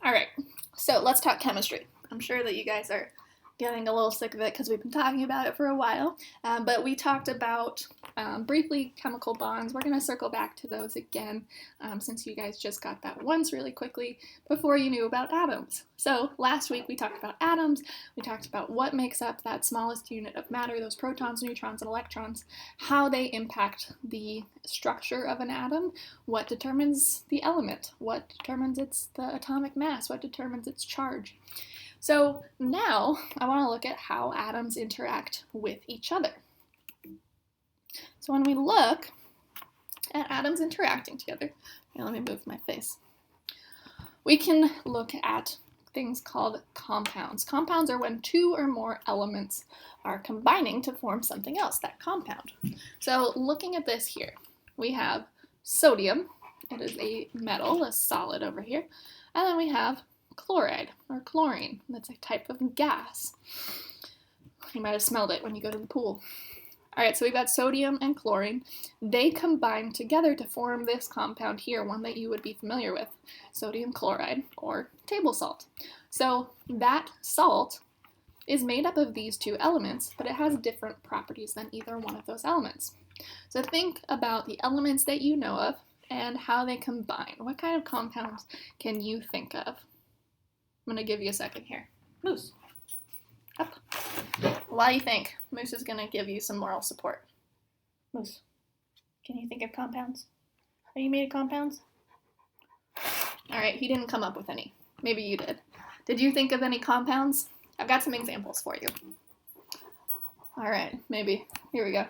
All right, so let's talk chemistry. I'm sure that you guys are getting a little sick of it because we've been talking about it for a while, but we talked about briefly chemical bonds. We're going to circle back to those again since you guys just got that once really quickly before you knew about atoms. So last week we talked about atoms. We talked about what makes up that smallest unit of matter, those protons, neutrons, and electrons, how they impact the structure of an atom, what determines the element, what determines the atomic mass, what determines its charge. So now I want to look at how atoms interact with each other. So when we look at atoms interacting together, let me move my face. We can look at things called compounds. Compounds are when two or more elements are combining to form something else, that compound. So looking at this here, we have sodium. It is a metal, a solid over here. And then we have chloride or chlorine. That's a type of gas. You might have smelled it when you go to the pool. All right, so we've got sodium and chlorine. They combine together to form this compound here, one that you would be familiar with, sodium chloride or table salt. So that salt is made up of these two elements, but it has different properties than either one of those elements. So think about the elements that you know of and how they combine. What kind of compounds can you think of? I'm going to give you a second here. Moose. Up. Why do you think? Moose is going to give you some moral support. Moose, can you think of compounds? Are you made of compounds? All right, he didn't come up with any. Maybe you did. Did you think of any compounds? I've got some examples for you. All right, maybe. Here we go.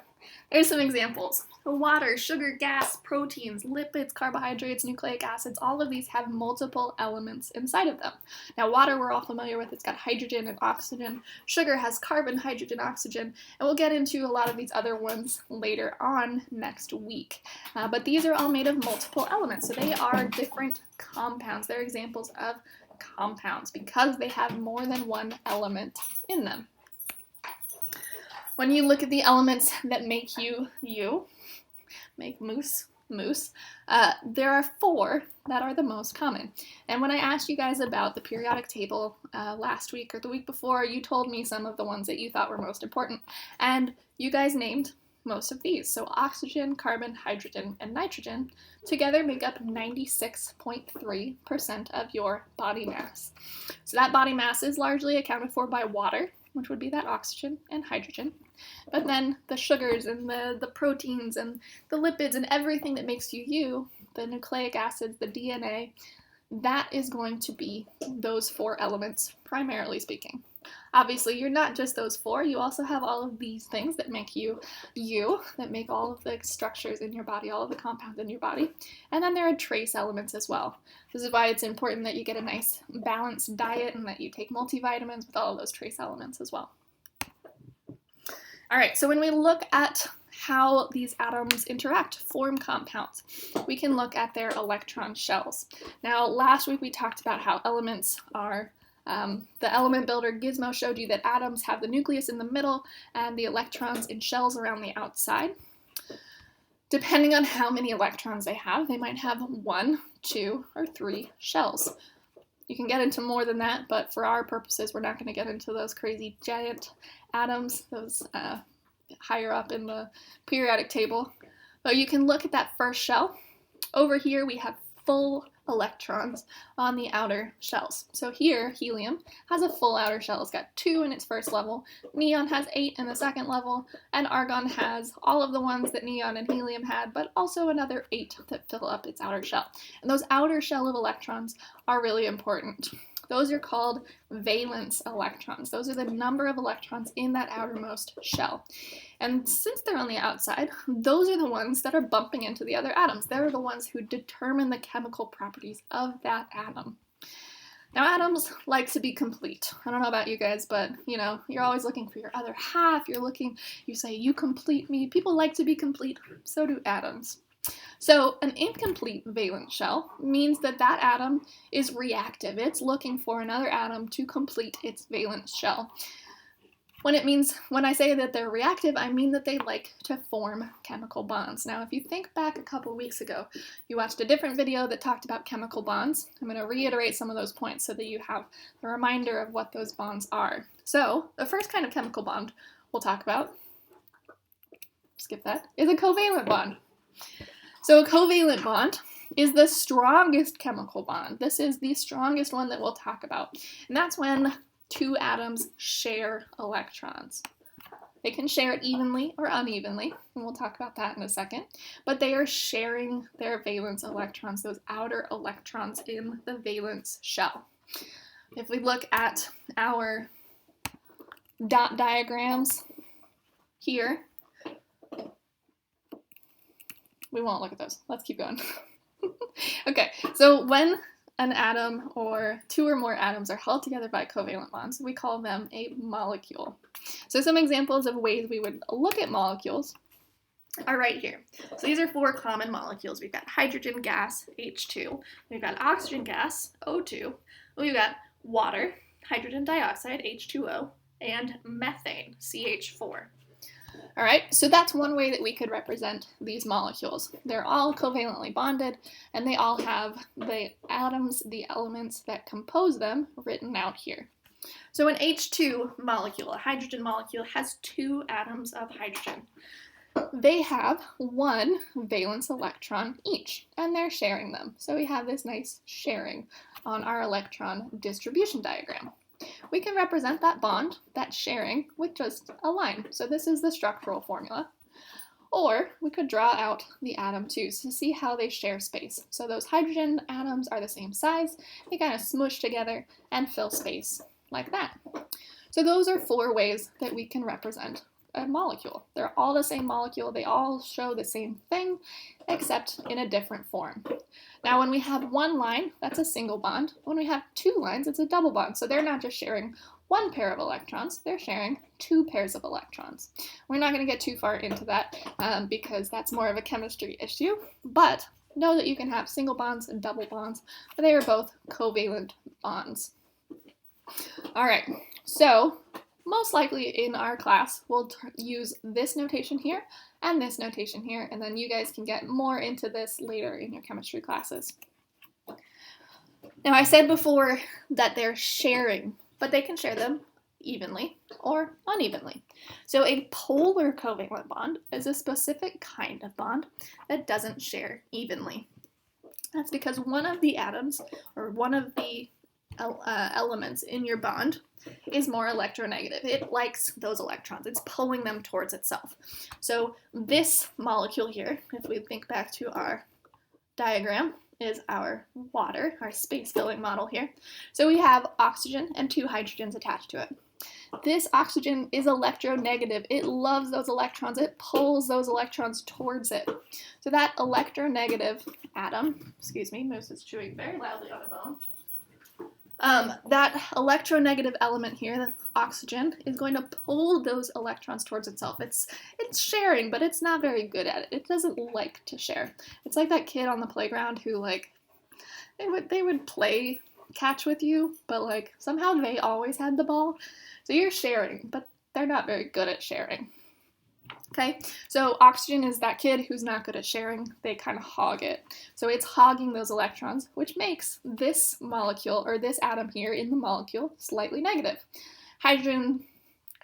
There's some examples. Water, sugar, gas, proteins, lipids, carbohydrates, nucleic acids, all of these have multiple elements inside of them. Now, water we're all familiar with. It's got hydrogen and oxygen. Sugar has carbon, hydrogen, oxygen, and we'll get into a lot of these other ones later on next week. But these are all made of multiple elements, so they are different compounds. They're examples of compounds because they have more than one element in them. When you look at the elements that make you, make moose, there are 4 that are the most common. And when I asked you guys about the periodic table last week or the week before, you told me some of the ones that you thought were most important. And you guys named most of these. So oxygen, carbon, hydrogen, and nitrogen together make up 96.3% of your body mass. So that body mass is largely accounted for by water, which would be that oxygen and hydrogen. But then the sugars and the proteins and the lipids and everything that makes you, the nucleic acids, the DNA, that is going to be those 4 elements, primarily speaking. Obviously, you're not just those 4. You also have all of these things that make you, that make all of the structures in your body, all of the compounds in your body. And then there are trace elements as well. This is why it's important that you get a nice balanced diet and that you take multivitamins with all of those trace elements as well. All right, so when we look at how these atoms interact, form compounds, we can look at their electron shells. Now, last week we talked about how elements are, the element builder Gizmo showed you that atoms have the nucleus in the middle and the electrons in shells around the outside. Depending on how many electrons they have, they might have 1, 2, or 3 shells. You can get into more than that, but for our purposes, we're not going to get into those crazy giant atoms, those higher up in the periodic table. But you can look at that first shell. Over here, we have full electrons on the outer shells. So here, helium has a full outer shell. It's got 2 in its first level, neon has 8 in the second level, and argon has all of the ones that neon and helium had, but also another 8 that fill up its outer shell. And those outer shell of electrons are really important. Those are called valence electrons. Those are the number of electrons in that outermost shell. And since they're on the outside, those are the ones that are bumping into the other atoms. They're the ones who determine the chemical properties of that atom. Now, atoms like to be complete. I don't know about you guys, but, you're always looking for your other half. You say, you complete me. People like to be complete. So do atoms. So an incomplete valence shell means that that atom is reactive. It's looking for another atom to complete its valence shell. When I say that they're reactive, I mean that they like to form chemical bonds. Now, if you think back a couple weeks ago, you watched a different video that talked about chemical bonds. I'm going to reiterate some of those points so that you have a reminder of what those bonds are. So, the first kind of chemical bond we'll talk about, skip that, is a covalent bond. So, a covalent bond is the strongest chemical bond. This is the strongest one that we'll talk about. And that's when two atoms share electrons. They can share it evenly or unevenly, and we'll talk about that in a second, but they are sharing their valence electrons, those outer electrons in the valence shell. If we look at our dot diagrams here, we won't look at those. Let's keep going. Okay, so when an atom or two or more atoms are held together by covalent bonds, we call them a molecule. So some examples of ways we would look at molecules are right here. So these are 4 common molecules. We've got hydrogen gas, H2. We've got oxygen gas, O2. We've got water, hydrogen dioxide, H2O, and methane, CH4. All right, so that's one way that we could represent these molecules. They're all covalently bonded, and they all have the atoms, the elements that compose them, written out here. So an H2 molecule, a hydrogen molecule, has 2 atoms of hydrogen. They have 1 valence electron each, and they're sharing them. So we have this nice sharing on our electron distribution diagram. We can represent that bond, that sharing, with just a line. So this is the structural formula. Or we could draw out the atom too to see how they share space. So those hydrogen atoms are the same size. They kind of smush together and fill space like that. So those are 4 ways that we can represent a molecule. They're all the same molecule. They all show the same thing, except in a different form. Now, when we have 1 line, that's a single bond. When we have 2 lines, it's a double bond. So they're not just sharing 1 pair of electrons, they're sharing 2 pairs of electrons. We're not going to get too far into that because that's more of a chemistry issue, but know that you can have single bonds and double bonds, but they are both covalent bonds. All right, so most likely in our class, we'll use this notation here and this notation here, and then you guys can get more into this later in your chemistry classes. Now, I said before that they're sharing, but they can share them evenly or unevenly. So a polar covalent bond is a specific kind of bond that doesn't share evenly. That's because one of the atoms or one of the elements in your bond is more electronegative. It likes those electrons. It's pulling them towards itself. So this molecule here, if we think back to our diagram, is our water, our space-filling model here. So we have oxygen and 2 hydrogens attached to it. This oxygen is electronegative. It loves those electrons. It pulls those electrons towards it. So that electronegative atom, excuse me, Moose is chewing very loudly on a bone. That electronegative element here, the oxygen, is going to pull those electrons towards itself. It's sharing, but it's not very good at it. It doesn't like to share. It's like that kid on the playground who, like, they would play catch with you, but, like, somehow they always had the ball. So you're sharing, but they're not very good at sharing. Okay, so oxygen is that kid who's not good at sharing. They kind of hog it. So it's hogging those electrons, which makes this molecule, or this atom here in the molecule, slightly negative. Hydrogen,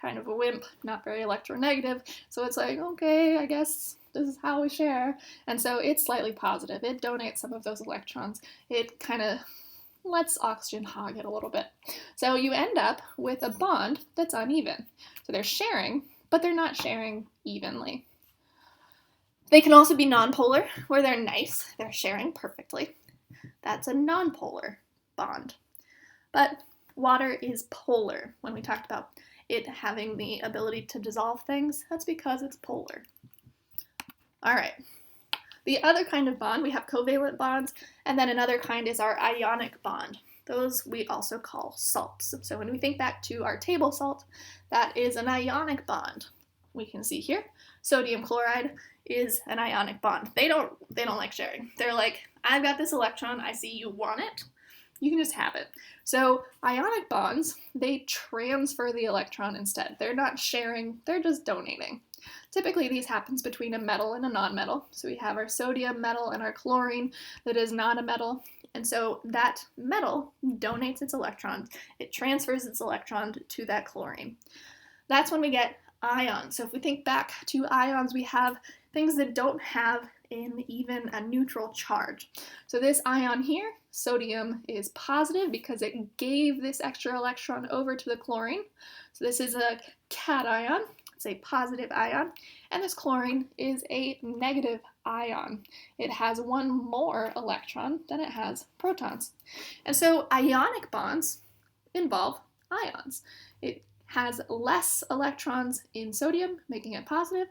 kind of a wimp, not very electronegative. So it's like, okay, I guess this is how we share. And so it's slightly positive. It donates some of those electrons. It kind of lets oxygen hog it a little bit. So you end up with a bond that's uneven. So they're sharing, but they're not sharing evenly. They can also be nonpolar, where they're nice, they're sharing perfectly. That's a nonpolar bond. But water is polar. When we talked about it having the ability to dissolve things, that's because it's polar. All right. The other kind of bond, we have covalent bonds, and then another kind is our ionic bond. Those we also call salts. So when we think back to our table salt, that is an ionic bond. We can see here, sodium chloride is an ionic bond. They don't like sharing. They're like, I've got this electron, I see you want it, You can just have it. So ionic bonds, they transfer the electron instead. They're not sharing, they're just donating. Typically these happens between a metal and a nonmetal. So we have our sodium metal and our chlorine that is not a metal. And so that metal donates its electrons. It transfers its electron to that chlorine. That's when we get ions. So if we think back to ions, we have things that don't have even a neutral charge. So this ion here, sodium, is positive because it gave this extra electron over to the chlorine. So this is a cation, it's a positive ion, and this chlorine is a negative ion. It has one more electron than it has protons. And so ionic bonds involve ions. It has less electrons in sodium, making it positive,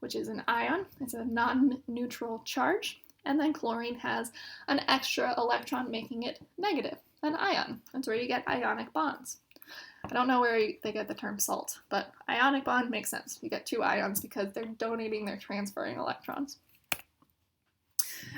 which is an ion. It's a non-neutral charge. And then chlorine has an extra electron, making it negative, an ion. That's where you get ionic bonds. I don't know where they get the term salt, but ionic bond makes sense. You get two ions because they're donating, they're transferring electrons.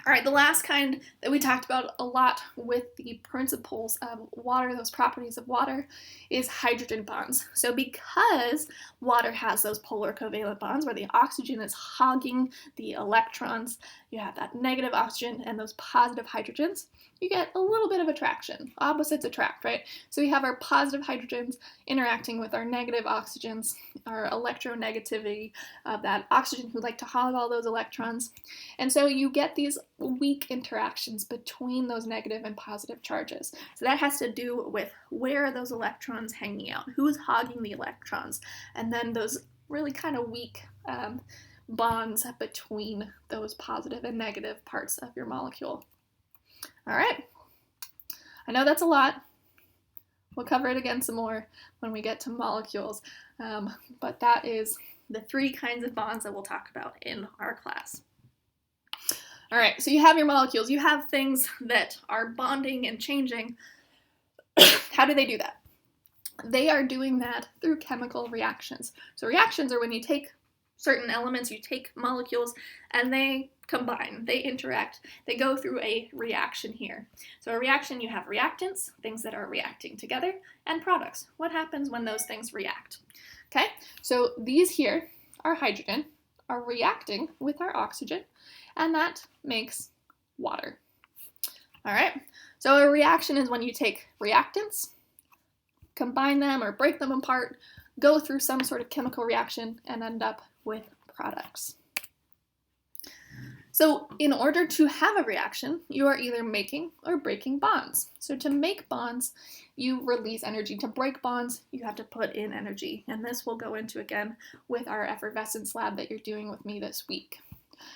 All right, the last kind that we talked about a lot with the principles of water, those properties of water, is hydrogen bonds. So because water has those polar covalent bonds where the oxygen is hogging the electrons, you have that negative oxygen and those positive hydrogens, you get a little bit of attraction. Opposites attract, right? So we have our positive hydrogens interacting with our negative oxygens, our electronegativity of that oxygen who like to hog all those electrons. And so you get these weak interactions between those negative and positive charges. So that has to do with where are those electrons hanging out, who's hogging the electrons, and then those really kind of weak bonds between those positive and negative parts of your molecule. All right, I know that's a lot. We'll cover it again some more when we get to molecules, but that is the three kinds of bonds that we'll talk about in our class. All right, so you have your molecules. You have things that are bonding and changing. How do they do that? They are doing that through chemical reactions. So reactions are when you take certain elements, you take molecules, and they combine, they interact, they go through a reaction here. So a reaction, you have reactants, things that are reacting together, and products. What happens when those things react? Okay, so these here are hydrogen, are reacting with our oxygen, and that makes water. All right, so a reaction is when you take reactants, combine them or break them apart, go through some sort of chemical reaction, and end up with products. So in order to have a reaction, you are either making or breaking bonds. So to make bonds, you release energy. To break bonds, you have to put in energy. And this we'll go into again with our effervescence lab that you're doing with me this week.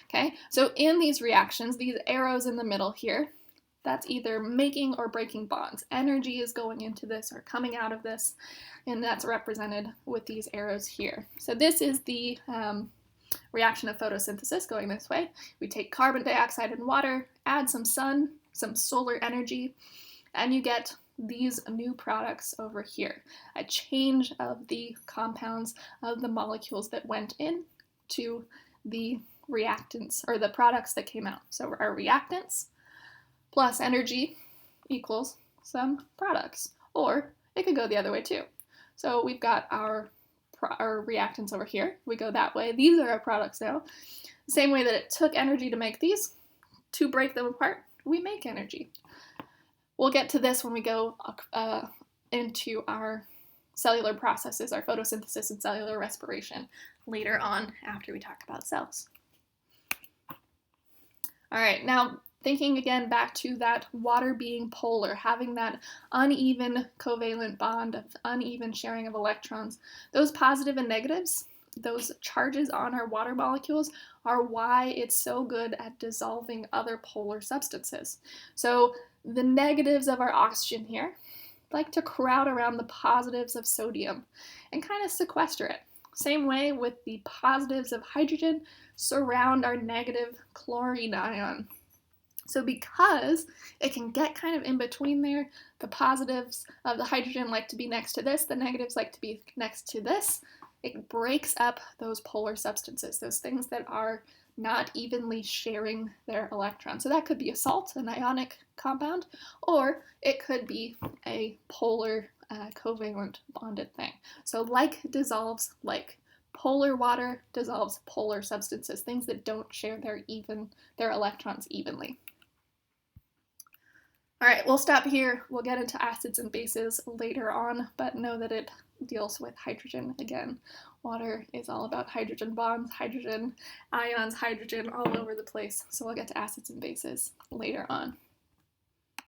Okay, so in these reactions, these arrows in the middle here, that's either making or breaking bonds. Energy is going into this or coming out of this, and that's represented with these arrows here. So this is the reaction of photosynthesis going this way. We take carbon dioxide and water, add some sun, some solar energy, and you get these new products over here. A change of the compounds of the molecules that went in to the reactants, or the products that came out. So our reactants plus energy equals some products. Or it could go the other way too. So we've got our reactants over here. We go that way. These are our products now. The same way that it took energy to make these, to break them apart, we make energy. We'll get to this when we go into our cellular processes, our photosynthesis and cellular respiration later on after we talk about cells. All right, now thinking again back to that water being polar, having that uneven covalent bond of uneven sharing of electrons, those positive and negatives, those charges on our water molecules are why it's so good at dissolving other polar substances. So the negatives of our oxygen here like to crowd around the positives of sodium and kind of sequester it. Same way with the positives of hydrogen surround our negative chlorine ion. So because it can get kind of in between there, the positives of the hydrogen like to be next to this, the negatives like to be next to this, it breaks up those polar substances, those things that are not evenly sharing their electrons. So that could be a salt, an ionic compound, or it could be a polar covalent bonded thing. So like dissolves like. Polar water dissolves polar substances, things that don't share their electrons evenly. All right, we'll stop here. We'll get into acids and bases later on, but know that it deals with hydrogen again. Water is all about hydrogen bonds, hydrogen ions, hydrogen all over the place. So we'll get to acids and bases later on.